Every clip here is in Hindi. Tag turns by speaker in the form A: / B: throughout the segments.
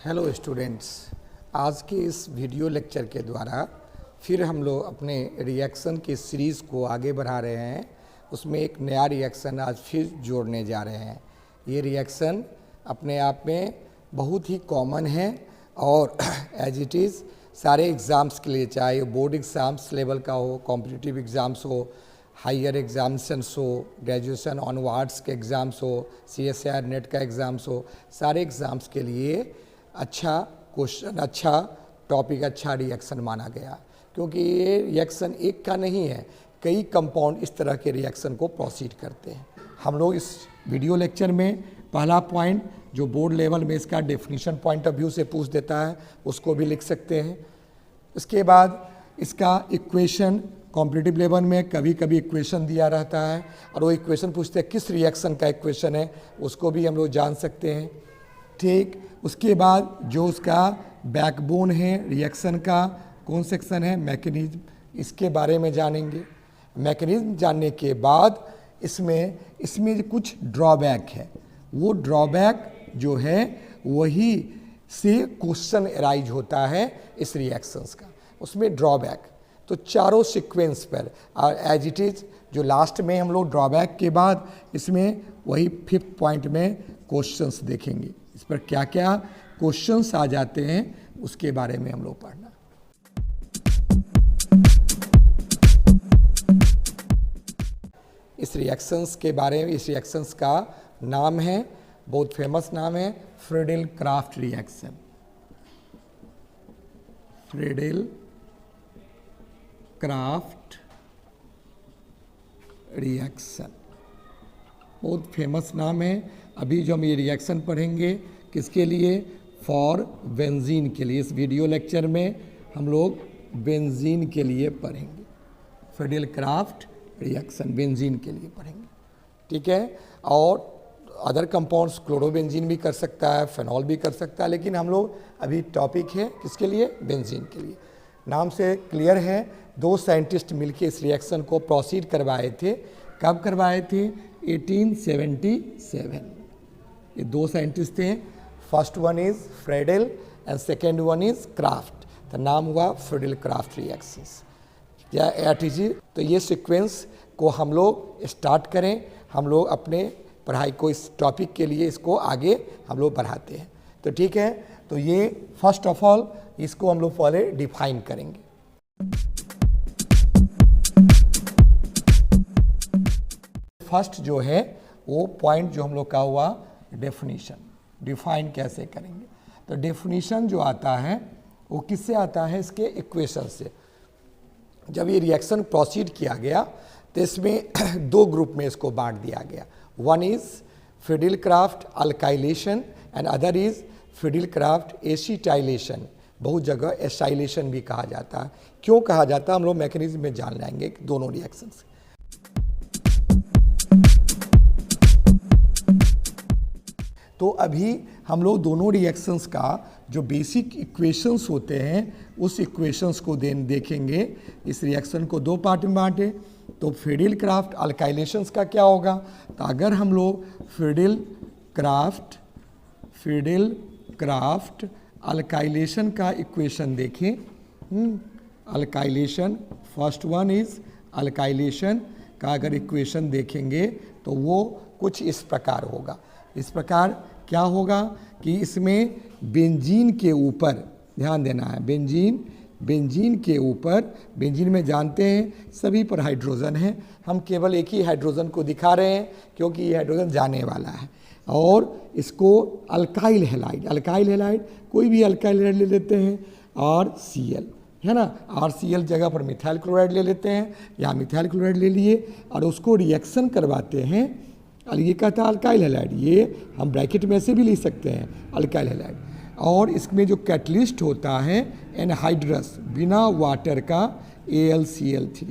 A: हेलो स्टूडेंट्स, आज के इस वीडियो लेक्चर के द्वारा फिर हम लोग अपने रिएक्शन की सीरीज़ को आगे बढ़ा रहे हैं। उसमें एक नया रिएक्शन आज फिर जोड़ने जा रहे हैं। ये रिएक्शन अपने आप में बहुत ही कॉमन है और एज इट इज़ सारे एग्ज़ाम्स के लिए, चाहे बोर्ड एग्ज़ाम्स लेवल का हो, कॉम्पिटिटिव एग्ज़ाम्स हो, हायर एग्जामिनेशंस हो, ग्रेजुएशन ऑनवर्ड्स के एग्ज़ाम्स हो, CSIR नेट का एग्ज़ाम्स हो, सारे एग्ज़ाम्स के लिए अच्छा क्वेश्चन, अच्छा टॉपिक, अच्छा रिएक्शन माना गया। क्योंकि ये रिएक्शन एक का नहीं है, कई कंपाउंड इस तरह के रिएक्शन को प्रोसीड करते हैं। हम लोग इस वीडियो लेक्चर में पहला पॉइंट जो बोर्ड लेवल में इसका डेफिनेशन पॉइंट ऑफ व्यू से पूछ देता है उसको भी लिख सकते हैं। इसके बाद इसका इक्वेशन, कॉम्पिटिटिव लेवल में कभी कभी इक्वेशन दिया रहता है और वो इक्वेशन पूछते हैं किस रिएक्शन का इक्वेशन है, उसको भी हम लोग जान सकते हैं। ठीक, उसके बाद जो उसका बैकबोन है रिएक्शन का, कौन सेक्शन है, मैकेनिज्म, इसके बारे में जानेंगे। मैकेनिज्म जानने के बाद इसमें कुछ ड्रॉबैक है, वो ड्रॉबैक जो है वही से क्वेश्चन अराइज होता है इस रिएक्शंस का, उसमें ड्रॉबैक। तो चारों सीक्वेंस पर और एज इट इज़ जो लास्ट में हम लोग ड्रॉबैक के बाद इसमें वही 5th पॉइंट में क्वेश्चंस देखेंगे। इस पर क्या क्या क्वेश्चंस आ जाते हैं उसके बारे में हम लोग पढ़ना। इस रिएक्शंस के बारे में, इस रिएक्शंस का नाम है, बहुत फेमस नाम है, Friedel craft reaction. Friedel craft reaction बहुत फेमस नाम है। अभी जो हम ये रिएक्शन पढ़ेंगे किसके लिए, फॉर बेंजीन के लिए। इस वीडियो लेक्चर में हम लोग बेंजीन के लिए पढ़ेंगे, फ्रीडेल क्राफ्ट रिएक्शन बेंजीन के लिए पढ़ेंगे, ठीक है। और अदर कंपाउंड्स, क्लोरोबेंजीन भी कर सकता है, फेनॉल भी कर सकता है, लेकिन हम लोग अभी टॉपिक है किसके लिए, बेंजीन के लिए। नाम से क्लियर है, दो साइंटिस्ट मिलके इस रिएक्शन को प्रोसीड करवाए थे। कब करवाए थे, 1877। ये दो साइंटिस्ट थे, first one is Friedel and second one is craft. तो नाम हुआ फ्रीडेल क्राफ्ट रिएक्शंस या ARTG। तो ये सीक्वेंस को हम लोग स्टार्ट करें, हम लोग अपने पढ़ाई को इस टॉपिक के लिए इसको आगे हम लोग बढ़ाते हैं। तो ठीक है, तो ये फर्स्ट ऑफ ऑल इसको हम लोग पहले डिफाइन करेंगे। फर्स्ट जो है वो पॉइंट जो हम लोग का हुआ डेफिनेशन, डिफाइन कैसे करेंगे। तो डेफिनेशन जो आता है वो किससे आता है, इसके इक्वेशन से। जब ये रिएक्शन प्रोसीड किया गया तो इसमें दो ग्रुप में इसको बांट दिया गया। One is Friedel craft alkylation and other is Friedel craft acetylation. बहुत जगह एसाइलेशन भी कहा जाता है। क्यों कहा जाता है हम लोग मैकेनिज्म में जान लेंगे दोनों रिएक्शंस। तो अभी हम लोग दोनों रिएक्शंस का जो बेसिक इक्वेशंस होते हैं उस इक्वेशंस को देखेंगे। इस रिएक्शन को दो पार्ट में बांटे। तो फ्रीडेल क्राफ्ट अल्काइलेशंस का क्या होगा, तो अगर हम लोग फ्रीडेल क्राफ्ट अल्काइलेशन का इक्वेशन देखें, alkylation, first one is alkylation का अगर इक्वेशन देखेंगे तो वो कुछ इस प्रकार होगा। इस प्रकार क्या होगा कि इसमें बेंजीन के ऊपर ध्यान देना है, बेंजीन के ऊपर, बेंजीन में जानते हैं सभी पर हाइड्रोजन है, हम केवल एक ही हाइड्रोजन को दिखा रहे हैं क्योंकि ये हाइड्रोजन जाने वाला है। और इसको अल्काइल हैलाइड कोई भी अल्काइल हैलाइड ले लेते हैं, RCl है ना, RCl जगह पर मिथाइल क्लोराइड ले लेते हैं, या मिथाइल क्लोराइड ले लिए और उसको रिएक्शन करवाते हैं। और ये कहता है अल्काइल हैलाइड, ये हम ब्रैकेट में से भी लिख सकते हैं अल्काइल हैलाइड। और इसमें जो कैटलिस्ट होता है एनहाइड्रस, बिना वाटर का AlCl3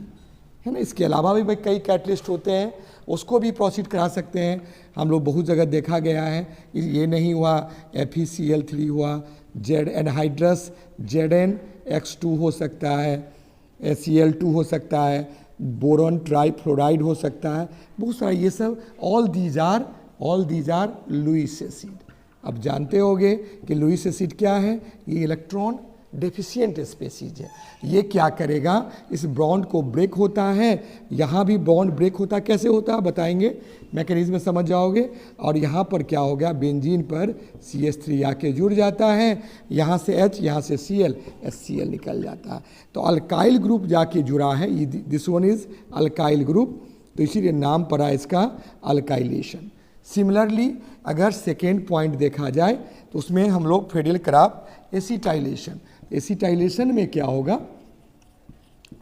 A: है ना। इसके अलावा भी भाई कई कैटलिस्ट होते हैं, उसको भी प्रोसीड करा सकते हैं। हम लोग बहुत जगह देखा गया है, ये नहीं हुआ FeCl3 हुआ, जेड एनहाइड्रस ZnX2 हो सकता है, Cl2 हो सकता है, बोरॉन ट्राइफ्लोराइड हो सकता है, बहुत सारा। ये सब all these are Lewis acid, अब जानते होंगे कि लुईस एसिड क्या है, ये इलेक्ट्रॉन डेफिशिएंट स्पीसीज है। ये क्या करेगा, इस बॉन्ड को ब्रेक होता है, यहाँ भी बॉन्ड ब्रेक होता है, कैसे होता है बताएंगे, मैकेनिज्म समझ जाओगे। और यहाँ पर क्या हो गया, बेंजीन पर CH3 आके जुड़ जाता है, यहाँ से H, यहाँ से Cl, HCl निकल जाता है। तो अल्काइल ग्रुप जाके जुड़ा है, ये this one is alkyl group, तो इसीलिए नाम पड़ा इसका अल्काइलेशन। सिमिलरली अगर सेकेंड पॉइंट देखा जाए तो उसमें हम लोग फेडरल क्राफ्ट एसिटाइलेशन, एसिटाइलेशन में क्या होगा,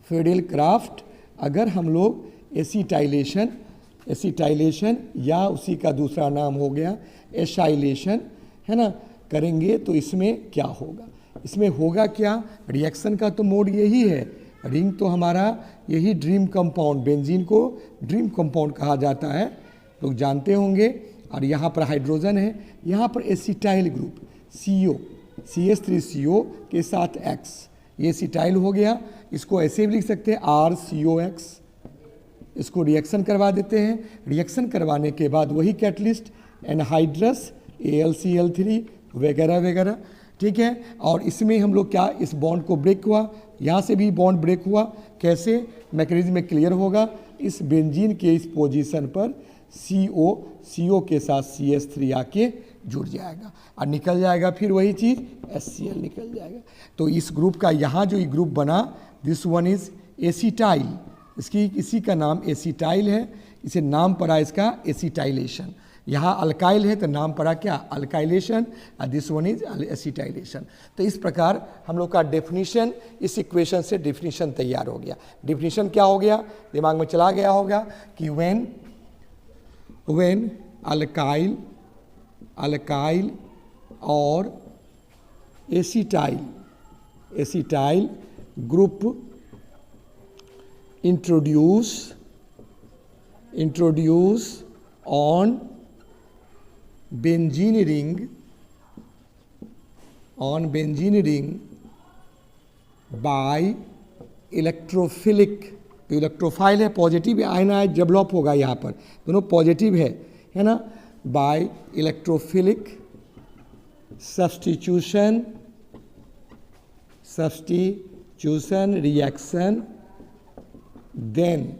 A: फेडरल क्राफ्ट अगर हम लोग एसिटाइलेशन या उसी का दूसरा नाम हो गया एसाइलेशन, है ना, करेंगे तो इसमें क्या होगा, इसमें होगा क्या, रिएक्शन का तो मोड यही है, रिंग तो हमारा यही ड्रीम कंपाउंड, बेंजीन को ड्रीम कंपाउंड कहा जाता है, लोग जानते होंगे। और यहाँ पर हाइड्रोजन है, यहाँ पर एसिटाइल ग्रुप CO, CH3CO के साथ X, ये एसिटाइल हो गया। इसको ऐसे भी लिख सकते हैं RCOX, इसको रिएक्शन करवा देते हैं, रिएक्शन करवाने के बाद वही कैटलिस्ट एनहाइड्रस AlCl3 वगैरह वगैरह, ठीक है। और इसमें हम लोग क्या, इस बॉन्ड को ब्रेक हुआ, यहाँ से भी बॉन्ड ब्रेक हुआ, कैसे, मैकेनिज्म में क्लियर होगा, इस बेंजीन के इस पोजीशन पर CO के साथ CH3 आके जुड़ जाएगा और निकल जाएगा, फिर वही चीज़ HCl निकल जाएगा। तो इस ग्रुप का यहाँ जो ये ग्रुप बना, दिस वन इज एसिटाइल, इसी का नाम एसिटाइल है, इसे नाम पड़ा इसका एसिटाइलेशन। यहाँ अल्काइल है तो नाम पड़ा क्या, अल्काइलेशन, और दिस वन इज एसिटाइलेशन। तो इस प्रकार हम लोग का डेफिनीशन, इस इक्वेशन से डेफिनीशन तैयार हो गया। डेफिनीशन क्या हो गया, दिमाग में चला गया होगा कि व्हेन अल्काइल और acetyl group introduce on benzene ring by electrophilic, तो इलेक्ट्रोफाइल है, पॉजिटिव आयनाइज डेवलप होगा, यहाँ पर दोनों पॉजिटिव है ना, by electrophilic substitution reaction, then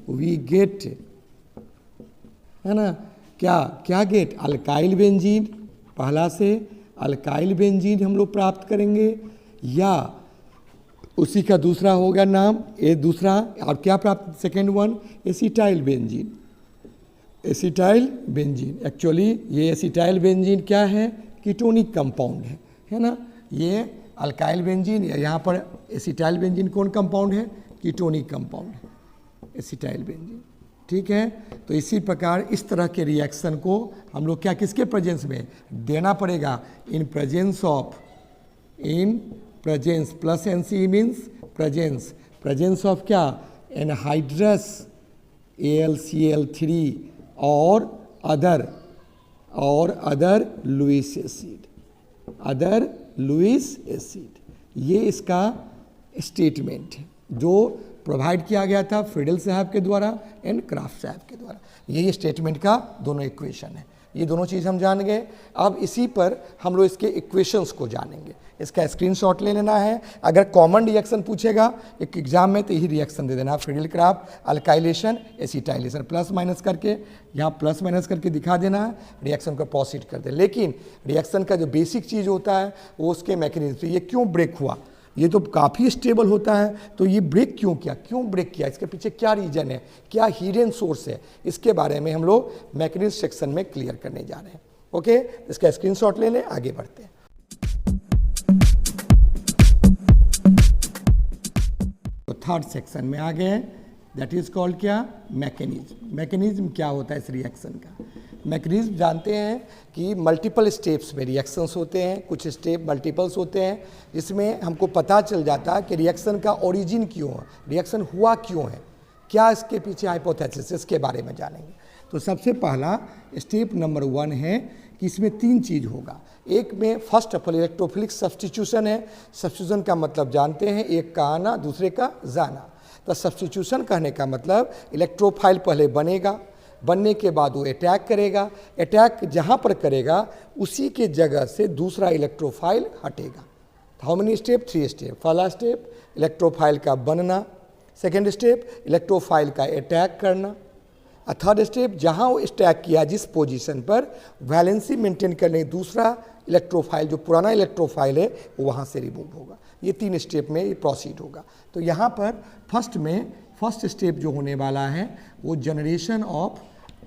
A: we get, है ना, क्या गेट, अल्काइल बेंजीन, पहला से अल्काइल बेंजीन हम लोग प्राप्त करेंगे, या उसी का दूसरा होगा नाम, ये दूसरा, और क्या प्राप्त, second one acetyl benzene. Actually ये एसिटाइल बेंजीन क्या है, कीटोनिक कंपाउंड है ना, ये अल्काइल बेंजीन, यहाँ पर एसिटाइल बेंजीन कौन कंपाउंड है, कीटोनिक कंपाउंड है एसिटाइल बेंजीन, ठीक है। तो इसी प्रकार इस तरह के रिएक्शन को हम लोग क्या, किसके प्रेजेंस में देना पड़ेगा, in presence plus NC means presence of क्या, एनहाइड्रस AlCl3 और अदर लुईस एसिड, ये इसका स्टेटमेंट है जो प्रोवाइड किया गया था फ्रीडल साहब के द्वारा एंड क्राफ्ट साहब के द्वारा। ये स्टेटमेंट का दोनों इक्वेशन है, ये दोनों चीज़ हम जान गए। अब इसी पर हम लोग इसके इक्वेशंस को जानेंगे, इसका स्क्रीनशॉट ले लेना है। अगर कॉमन रिएक्शन पूछेगा एक एग्जाम में तो यही रिएक्शन दे देना, Friedel craft, alkylation, acetylation, plus minus करके, यहाँ प्लस माइनस करके दिखा देना है, रिएक्शन को प्रोसीड कर दे। लेकिन रिएक्शन का जो बेसिक चीज़ होता है वो उसके मैकेनिज्म, ये क्यों ब्रेक हुआ, ये तो काफ़ी स्टेबल होता है, तो ये ब्रेक क्यों ब्रेक किया, इसके पीछे क्या रीजन है, क्या हिडन सोर्स है, इसके बारे में हम लोग मैकेनिज्म सेक्शन में क्लियर करने जा रहे हैं। ओके, इसका स्क्रीनशॉट ले लें, आगे बढ़ते हैं। तो थर्ड सेक्शन में आ गए हैं, दैट इज कॉल्ड क्या, मैकेनिज्म क्या होता है इस रिएक्शन का। मैकेनिज्म जानते हैं कि मल्टीपल स्टेप्स में रिएक्शंस होते हैं, कुछ स्टेप मल्टीपल्स होते हैं, जिसमें हमको पता चल जाता है कि रिएक्शन का ओरिजिन क्यों है, रिएक्शन हुआ क्यों है, क्या इसके पीछे हाइपोथेसिस, इसके बारे में जानेंगे। तो सबसे पहला स्टेप नंबर 1 है कि इसमें 3 चीज़ होगा। एक में first of all electrophilic substitution है। सब्स्टिट्यूशन का मतलब जानते हैं, एक का आना दूसरे का जाना। तो सब्स्टिट्यूशन कहने का मतलब इलेक्ट्रोफाइल पहले बनेगा, बनने के बाद वो अटैक करेगा, अटैक जहाँ पर करेगा उसी के जगह से दूसरा इलेक्ट्रोफाइल हटेगा। How many step? 3 स्टेप। पहला स्टेप इलेक्ट्रोफाइल का बनना, सेकेंड स्टेप इलेक्ट्रोफाइल का अटैक करना, थर्ड स्टेप जहाँ वो अटैक किया जिस पोजीशन पर वैलेंसी मेंटेन करने दूसरा इलेक्ट्रोफाइल जो पुराना इलेक्ट्रोफाइल है वो वहाँ से रिमूव होगा। ये 3 स्टेप में ये प्रोसीड होगा। तो यहाँ पर फर्स्ट स्टेप जो होने वाला है वो जनरेशन ऑफ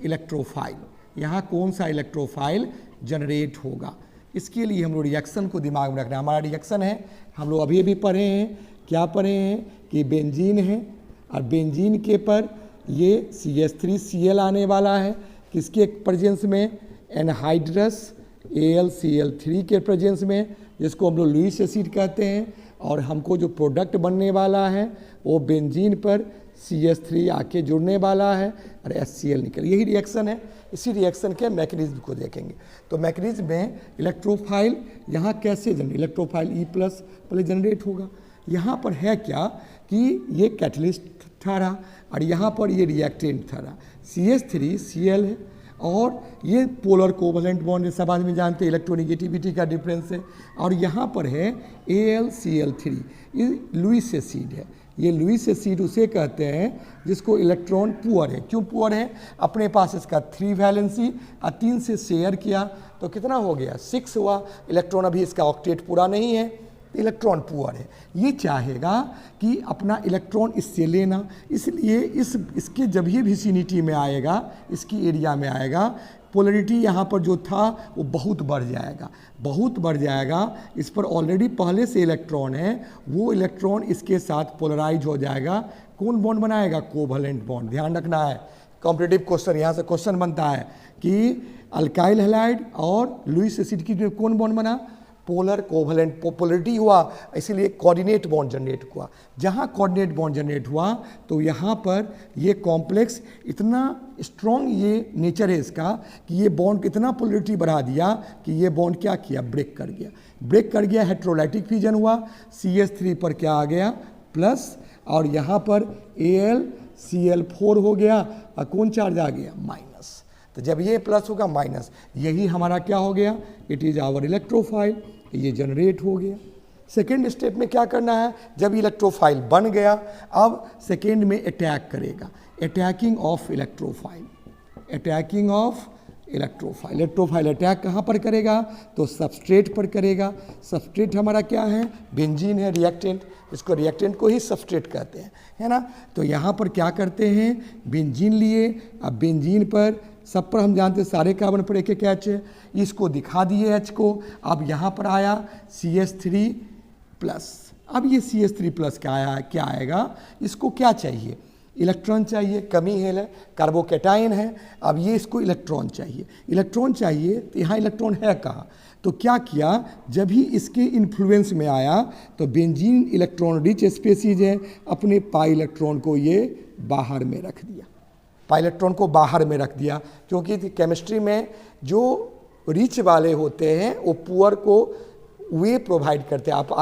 A: इलेक्ट्रोफाइल। यहाँ कौन सा इलेक्ट्रोफाइल जनरेट होगा, इसके लिए हम लोग रिएक्शन को दिमाग में रखना। हमारा रिएक्शन है, हम लोग अभी पढ़े हैं, क्या पढ़े हैं कि बेंजीन है और बेंजीन के पर ये CH3Cl आने वाला है, किसके प्रेजेंस में? एनहाइड्रस AlCl3 के प्रेजेंस में, जिसको हम लोग लुईस एसिड कहते हैं। और हमको जो प्रोडक्ट बनने वाला है वो बेंजीन पर CH3 आके जुड़ने वाला है और HCl निकल, यही रिएक्शन है। इसी रिएक्शन के मैकेनिज्म को देखेंगे। तो मैकेनिज्म में इलेक्ट्रोफाइल यहाँ कैसे जनरेट, इलेक्ट्रोफाइल E+ पहले जनरेट होगा। यहाँ पर है क्या कि ये कैटलिस्ट ठहरा और यहाँ पर ये रिएक्टेंट ठहरा, CH3Cl है और ये पोलर कोवलेंट बॉन्ड है, सब आदमी जानते हैं, इलेक्ट्रोनिगेटिविटी का डिफरेंस है। और यहाँ पर है AlCl3, ये लुईस एसिड है। ये लुईस एसिड उसे कहते हैं जिसको इलेक्ट्रॉन पुअर है। क्यों पुअर है? अपने पास इसका 3 वैलेंसी और 3 से शेयर किया तो कितना हो गया? 6 हुआ। इलेक्ट्रॉन अभी इसका ऑक्टेट पूरा नहीं है, इलेक्ट्रॉन पुअर है। ये चाहेगा कि अपना इलेक्ट्रॉन इससे लेना, इसलिए इसके जब ये विसिनिटी में आएगा, इसकी एरिया में आएगा, पोलरिटी यहाँ पर जो था वो बहुत बढ़ जाएगा, बहुत बढ़ जाएगा। इस पर ऑलरेडी पहले से इलेक्ट्रॉन है, वो इलेक्ट्रॉन इसके साथ पोलराइज हो जाएगा। कौन बॉन्ड बनाएगा? Covalent bond. ध्यान रखना है, कॉम्पिटिटिव क्वेश्चन यहाँ से क्वेश्चन बनता है कि अल्काइल हैलाइड और लुईस एसिड की जो कौन बॉन्ड बना? पोलर कोवलेंट, पोलरिटी हुआ, इसीलिए कोऑर्डिनेट बॉन्ड जनरेट हुआ। जहाँ कोऑर्डिनेट बॉन्ड जनरेट हुआ तो यहाँ पर ये कॉम्प्लेक्स इतना स्ट्रॉन्ग ये नेचर है इसका कि ये बॉन्ड इतना पोलरिटी बढ़ा दिया कि ये बॉन्ड क्या किया? ब्रेक कर गया। ब्रेक कर गया, हेट्रोलाइटिक फ्यूजन हुआ, CH3 पर क्या आ गया? प्लस, और यहाँ पर AlCl4 हो गया और कौन चार्ज आ गया? माइनस। तो जब ये प्लस होगा माइनस, यही हमारा क्या हो गया? इट इज़ आवर इलेक्ट्रोफाइल, ये जनरेट हो गया। सेकेंड स्टेप में क्या करना है? जब इलेक्ट्रोफाइल बन गया, अब सेकेंड में अटैक करेगा, attacking of electrophile, attacking of electrophile. Electrophile attack कहाँ पर करेगा? तो सबस्ट्रेट पर करेगा। सबस्ट्रेट हमारा क्या है? बेंजीन है, रिएक्टेंट, इसको रिएक्टेंट को ही सबस्ट्रेट कहते हैं, है ना। तो यहाँ पर क्या करते हैं? बेंजीन लिए, अब बेंजीन पर सब पर हम जानते हैं सारे कार्बन पर एक एक H है, इसको दिखा दिए H को। अब यहाँ पर आया CH3+, अब ये CH3+ क्या आएगा? इसको क्या चाहिए? इलेक्ट्रॉन चाहिए, कमी है, कार्बोकेटाइन है। अब ये इसको इलेक्ट्रॉन चाहिए, इलेक्ट्रॉन चाहिए, तो यहाँ इलेक्ट्रॉन है कहाँ? तो क्या किया, जब ही इसके इन्फ्लुएंस में आया तो बेंजीन इलेक्ट्रॉन रिच स्पेसीज है, अपने पाई इलेक्ट्रॉन को ये बाहर में रख दिया, पाई इलेक्ट्रॉन को बाहर में रख दिया। क्योंकि केमिस्ट्री में जो रिच वाले होते हैं वो पुअर को वे प्रोवाइड करते हैं। आप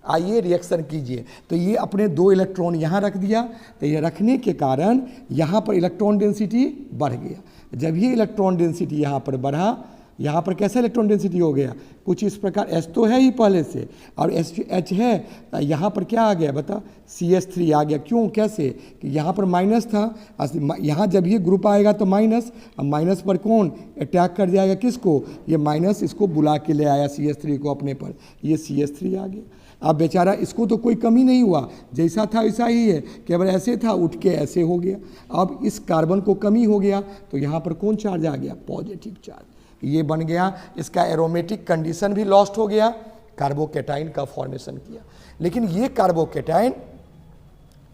A: आइए रिएक्शन कीजिए, तो ये अपने 2 इलेक्ट्रॉन यहाँ रख दिया, तो ये रखने के कारण यहाँ पर इलेक्ट्रॉन डेंसिटी बढ़ गया। जब ये इलेक्ट्रॉन डेंसिटी यहाँ पर बढ़ा, यहाँ पर कैसा इलेक्ट्रॉन डेंसिटी हो गया? कुछ इस प्रकार, H तो है ही पहले से और H है, यहाँ पर क्या आ गया बता? CH3 आ गया। क्यों, कैसे? कि यहाँ पर माइनस था, यहाँ जब ये ग्रुप आएगा तो माइनस, अब माइनस पर कौन अटैक कर जाएगा? किसको? ये माइनस इसको बुला के ले आया CH3 को अपने पर, ये CH3 आ गया। अब बेचारा इसको तो कोई कमी नहीं हुआ, जैसा था वैसा ही है, केवल ऐसे था, उठ के ऐसे हो गया। अब इस कार्बन को कमी हो गया तो यहाँ पर कौन चार्ज आ गया? पॉजिटिव चार्ज, ये बन गया। इसका एरोमेटिक कंडीशन भी लॉस्ट हो गया, कार्बोकेटाइन का फॉर्मेशन किया। लेकिन ये कार्बोकेटाइन,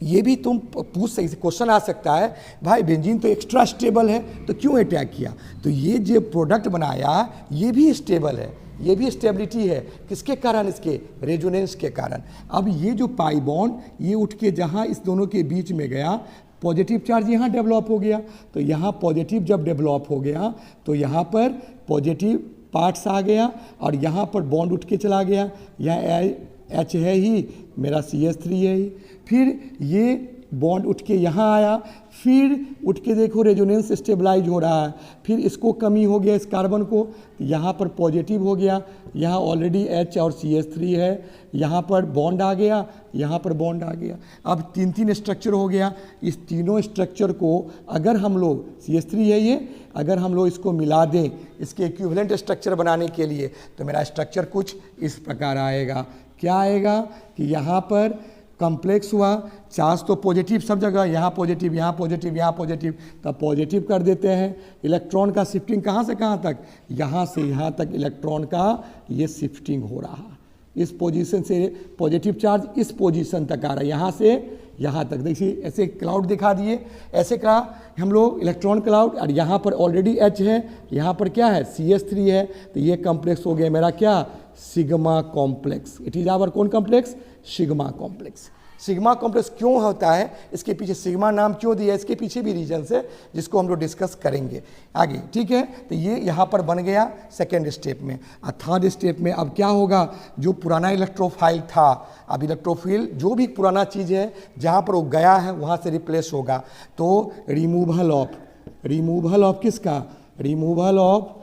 A: ये भी तुम पूछ सकते, क्वेश्चन आ सकता है भाई बेंजीन तो एक्स्ट्रा स्टेबल है तो क्यों अटैक किया? तो ये जो प्रोडक्ट बनाया ये भी स्टेबल है, ये भी स्टेबिलिटी है। किसके कारण? इसके रेजोनेंस के कारण। अब ये जो पाई बॉन्ड ये उठ के जहाँ इस दोनों के बीच में गया, पॉजिटिव चार्ज यहाँ डेवलप हो गया। तो यहाँ पॉजिटिव जब डेवलप हो गया तो यहाँ पर पॉजिटिव पार्ट्स आ गया और यहाँ पर बॉन्ड उठ के चला गया। यहाँ H है ही, मेरा CH3 है ही। फिर ये
B: बॉन्ड उठ के यहाँ आया, फिर उठ के देखो रेजोनेंस स्टेबलाइज हो रहा है, फिर इसको कमी हो गया इस कार्बन को, यहाँ पर पॉजिटिव हो गया, यहाँ ऑलरेडी H और CH3 है, यहाँ पर बॉन्ड आ गया, यहाँ पर बॉन्ड आ गया। अब तीन स्ट्रक्चर हो गया। इस तीनों स्ट्रक्चर को अगर हम लोग CH3 है ये, अगर हम लोग इसको मिला दें इसके इक्विवेलेंट स्ट्रक्चर बनाने के लिए, तो मेरा स्ट्रक्चर कुछ इस प्रकार आएगा। क्या आएगा कि यहाँ पर कॉम्प्लेक्स हुआ, चार्ज तो पॉजिटिव सब जगह, यहाँ पॉजिटिव, यहाँ पॉजिटिव, यहाँ पॉजिटिव, तब पॉजिटिव कर देते हैं। इलेक्ट्रॉन का शिफ्टिंग कहाँ से कहाँ तक, यहाँ से यहाँ तक इलेक्ट्रॉन का ये शिफ्टिंग हो रहा है। इस पोजीशन से पॉजिटिव चार्ज इस पोजीशन तक आ रहा है, यहाँ से यहाँ तक। देखिए ऐसे क्लाउड दिखा दिए, ऐसे का हम लोग इलेक्ट्रॉन क्लाउड, और यहाँ पर ऑलरेडी H है, यहाँ पर क्या है CH3 है, तो ये कॉम्प्लेक्स हो गया मेरा क्या, sigma complex. It is our कौन complex, sigma complex. Sigma complex क्यों होता है, इसके पीछे सिग्मा नाम क्यों दिया, इसके पीछे भी रीजन है जिसको हम लोग डिस्कस करेंगे आगे, ठीक है। तो ये यहाँ पर बन गया सेकेंड स्टेप में। और थर्ड स्टेप में अब क्या होगा, जो पुराना इलेक्ट्रोफाइल था, अब इलेक्ट्रोफिल जो भी पुराना चीज़ है जहाँ पर वो गया है वहाँ से रिप्लेस होगा। तो रिमूवल ऑफ किसका, रिमूवल ऑफ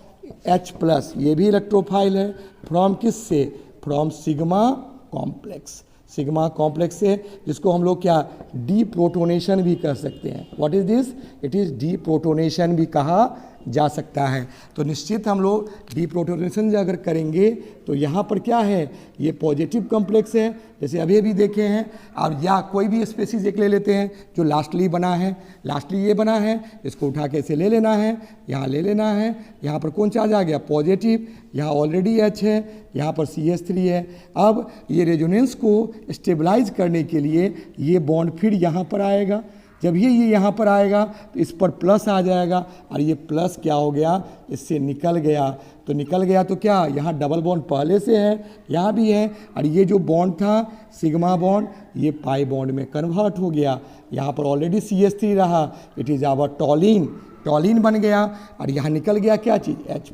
B: H+, ये भी इलेक्ट्रोफाइल है, फ्रॉम किस से, from sigma complex. Sigma complex से, जिसको हम लोग क्या डीप्रोटोनेशन भी कर सकते हैं। What is this, it is deprotonation भी कहा जा सकता है। तो निश्चित हम लोग डीप्रोटोनेशन अगर करेंगे तो यहाँ पर क्या है, ये पॉजिटिव कॉम्प्लेक्स है, जैसे अभी देखे हैं। अब या कोई भी स्पेसीज एक ले लेते हैं जो लास्टली बना है, लास्टली ये बना है, इसको उठा के इसे ले लेना है, यहाँ ले लेना है, यहाँ पर कौन चार्ज आ गया, पॉजिटिव, यहाँ ऑलरेडी H है, यहाँ पर CH3 है। अब ये रेजोनेंस को स्टेबलाइज करने के लिए ये बॉन्ड फिर यहाँ पर आएगा, जब ये यहाँ पर आएगा तो इस पर प्लस आ जाएगा, और ये प्लस क्या हो गया, इससे निकल गया। तो निकल गया तो क्या, यहाँ डबल बॉन्ड पहले से है, यहाँ भी है, और ये जो बॉन्ड था सिग्मा बॉन्ड, ये पाई बॉन्ड में कन्वर्ट हो गया। यहाँ पर ऑलरेडी CH3 रहा, इट इज़ आवर टॉलिन बन गया, और यहाँ निकल गया क्या चीज़, H+।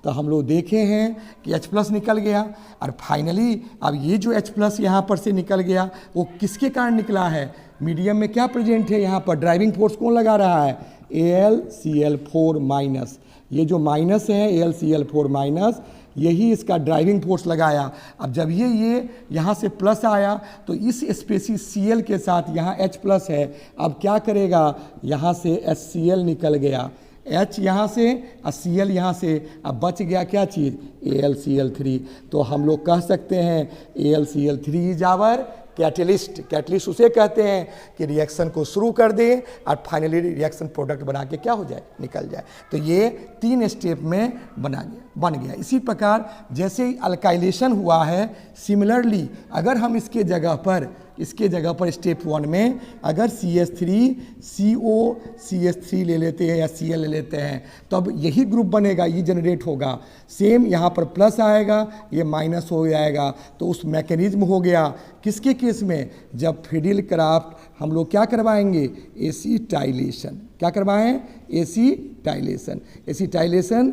B: तो हम लोग देखे हैं कि H+ निकल गया, और फाइनली अब ये जो H+ यहाँ पर से निकल गया वो किसके कारण निकला है, मीडियम में क्या प्रेजेंट है, यहाँ पर ड्राइविंग फोर्स कौन लगा रहा है, AlCl4-। ये जो माइनस है AlCl4-, यही इसका ड्राइविंग फोर्स लगाया। अब जब ये यहाँ से प्लस आया तो इस स्पेसीज Cl के साथ यहाँ H+ है, अब क्या करेगा, यहाँ से HCl निकल गया, H यहाँ से और Cl यहाँ से, अब बच गया क्या चीज़, AlCl3। तो हम लोग कह सकते हैं AlCl3 इज आवर कैटलिस्ट उसे कहते हैं कि रिएक्शन को शुरू कर दे और फाइनली रिएक्शन प्रोडक्ट बना के क्या हो जाए, निकल जाए। तो ये 3 स्टेप में बन गया। इसी प्रकार जैसे अल्काइलेशन हुआ है, सिमिलरली अगर हम इसके जगह पर स्टेप 1 में अगर CH3 ले लेते हैं या Cl ले लेते हैं, तो अब यही ग्रुप बनेगा, ये जनरेट होगा। सेम यहाँ पर प्लस आएगा, ये माइनस हो जाएगा। तो उस मैकेनिज्म हो गया किसके केस में, जब फिडिल क्राफ्ट हम लोग क्या करवाएंगे, एसीटाइलेशन। क्या करवाएं, एसीटाइलेशन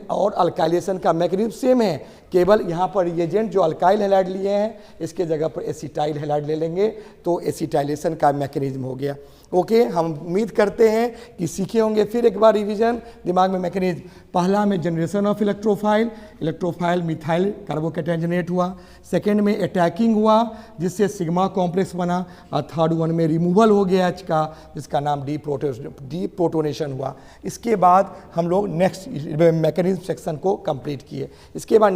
B: और अल्काइलेशन का मैकेनिज्म सेम है, केवल यहाँ पर रिएजेंट जो अल्काइल हैलाइड लिए हैं इसके जगह पर एसिटाइल हैलाइड ले लेंगे, तो एसिटाइलेशन का मैकेनिज्म हो गया। ओके, हम उम्मीद करते हैं कि सीखे होंगे। फिर एक बार रिवीजन, दिमाग में मैकेनिज्म, पहला में generation of electrophile methyl carbocation generate हुआ, सेकेंड में अटैकिंग हुआ जिससे सिग्मा कॉम्प्लेक्स बना, और थर्ड वन में रिमूवल हो गया H का, जिसका नाम डीप्रोटोनेशन हुआ। इसके बाद हम लोग नेक्स्ट मैकेनिज्म सेक्शन को कंप्लीट किए। इसके बाद